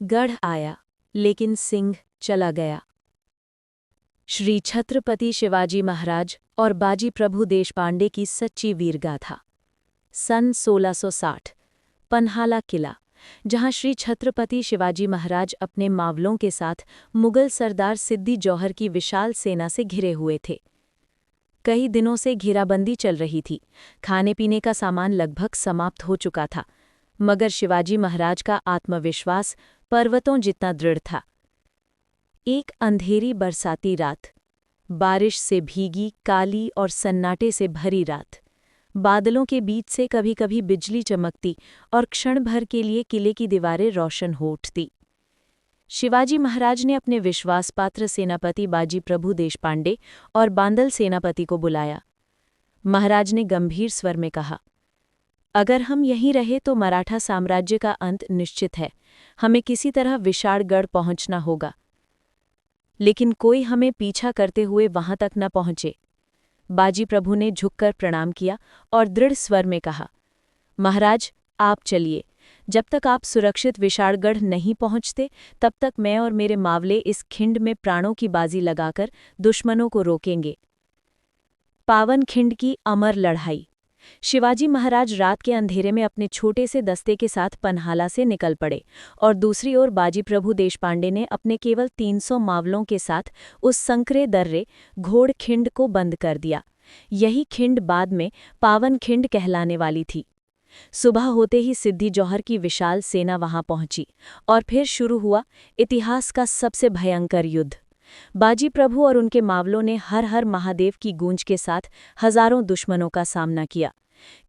गढ़ आया, लेकिन सिंह चला गया। श्री छत्रपति शिवाजी महाराज और बाजी प्रभु देशपांडे की सच्ची वीरगाथा। सन 1660, पन्हाला किला, जहां श्री छत्रपति शिवाजी महाराज अपने मावलों के साथ मुगल सरदार सिद्दी जौहर की विशाल सेना से घिरे हुए थे। कई दिनों से घेराबंदी चल रही थी, खाने पीने का सामान लगभग समाप्त हो चुका था, मगर शिवाजी महाराज का आत्मविश्वास पर्वतों जितना दृढ़ था। एक अंधेरी बरसाती रात, बारिश से भीगी, काली और सन्नाटे से भरी रात, बादलों के बीच से कभी कभी बिजली चमकती और क्षण भर के लिए किले की दीवारें रोशन हो उठती। शिवाजी महाराज ने अपने विश्वासपात्र सेनापति बाजी प्रभु देशपांडे और बांदल सेनापति को बुलाया। महाराज ने गंभीर स्वर में कहा, अगर हम यहीं रहे तो मराठा साम्राज्य का अंत निश्चित है। हमें किसी तरह विशाळगढ़ पहुंचना होगा, लेकिन कोई हमें पीछा करते हुए वहां तक न पहुंचे। बाजी प्रभु ने झुककर प्रणाम किया और दृढ़ स्वर में कहा, महाराज आप चलिए। जब तक आप सुरक्षित विशाळगढ़ नहीं पहुंचते, तब तक मैं और मेरे मावले इस खिंड में प्राणों की बाजी लगाकर दुश्मनों को रोकेंगे। पावन खिंड की अमर लड़ाई। शिवाजी महाराज रात के अंधेरे में अपने छोटे से दस्ते के साथ पन्हाला से निकल पड़े और दूसरी ओर बाजी प्रभु देशपांडे ने अपने केवल 300 मावलों के साथ उस संकरे दर्रे घोड़ खिंड को बंद कर दिया। यही खिंड बाद में पावन खिंड कहलाने वाली थी। सुबह होते ही सिद्दी जौहर की विशाल सेना वहां पहुंची और फिर शुरू हुआ इतिहास का सबसे भयंकर युद्ध। बाजी प्रभु और उनके मावलों ने हर हर महादेव की गूंज के साथ हजारों दुश्मनों का सामना किया।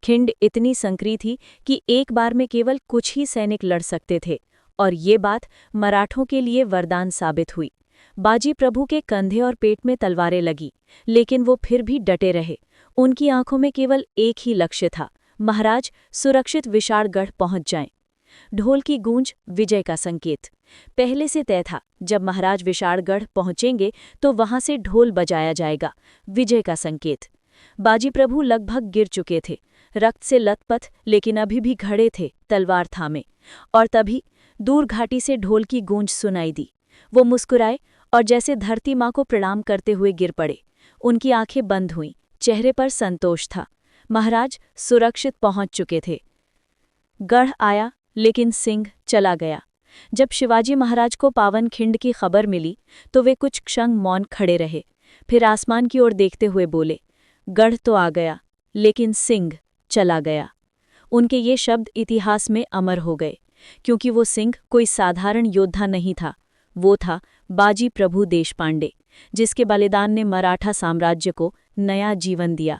खिंड इतनी संकरी थी कि एक बार में केवल कुछ ही सैनिक लड़ सकते थे, और ये बात मराठों के लिए वरदान साबित हुई। बाजी प्रभु के कंधे और पेट में तलवारें लगी, लेकिन वो फिर भी डटे रहे। उनकी आंखों में केवल एक ही लक्ष्य था, महाराज सुरक्षित विशाळगढ़ पहुंच जाएं। ढोल की गूंज विजय का संकेत पहले से तय था। जब महाराज विशाळगढ़ पहुंचेंगे तो वहां से ढोल बजाया जाएगा, विजय का संकेत। बाजी प्रभु लगभग गिर चुके थे, रक्त से लथपथ, लेकिन अभी भी खड़े थे, तलवार थामे। और तभी दूर घाटी से ढोल की गूंज सुनाई दी। वो मुस्कुराए और जैसे धरती माँ को प्रणाम करते हुए गिर पड़े। उनकी आंखें बंद हुईं, चेहरे पर संतोष था। महाराज सुरक्षित पहुंच चुके थे। गढ़ आया, लेकिन सिंह चला गया। जब शिवाजी महाराज को पावन खिंड की खबर मिली तो वे कुछ क्षण मौन खड़े रहे, फिर आसमान की ओर देखते हुए बोले, गढ़ तो आ गया, लेकिन सिंह चला गया। उनके ये शब्द इतिहास में अमर हो गए, क्योंकि वो सिंह कोई साधारण योद्धा नहीं था। वो था बाजी प्रभु देशपांडे, जिसके बलिदान ने मराठा साम्राज्य को नया जीवन दिया।